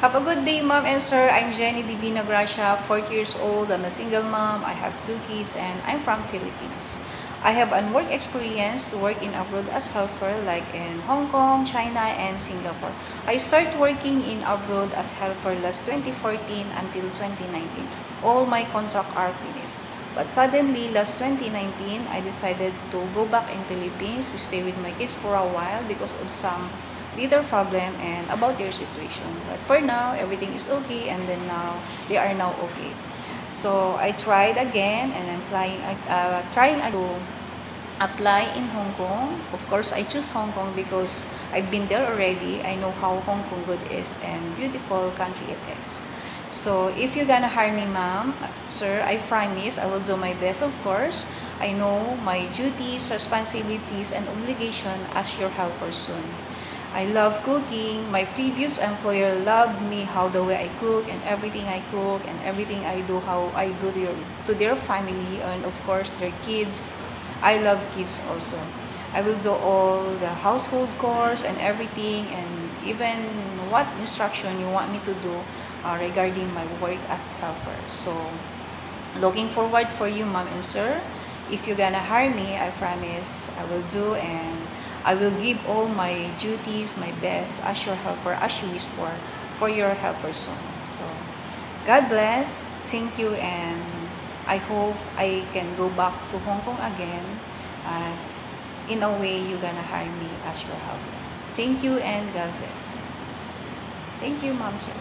Have a good day, mom and sir. I'm Jenny Divina Gracia, 40 years old. I'm a single mom. I have 2 kids and I'm from Philippines. I have a work experience to work in abroad as helper like in Hong Kong, China, and Singapore. I started working in abroad as helper last 2014 until 2019. All my contracts are finished. But suddenly, last 2019, I decided to go back in Philippines, stay with my kids for a while because of some little problem and about their situation. But for now, everything is okay, and then now they are now okay. So I tried again, and I'm trying to apply in Hong Kong. Of course, I choose Hong Kong because I've been there already. I know how Hong Kong good is and beautiful country it is. So if you're gonna hire me, ma'am, sir, I promise I will do my best, of course. I know my duties, responsibilities, and obligation as your helper soon. I love cooking. My previous employer loved me how the way I cook and everything I cook and everything I do, how I do to their family and of course their kids. I love kids also. I will do all the household chores and everything, and even what instruction you want me to do regarding my work as helper. So looking forward for you, mom and sir. If you're gonna hire me, I promise I will do, and I will give all my duties, my best as your helper, as you wish for your helper soon. So God bless. Thank you, and I hope I can go back to Hong Kong again. In a way, you're gonna hire me as your helper. Thank you, and God bless. Thank you, mom, sir.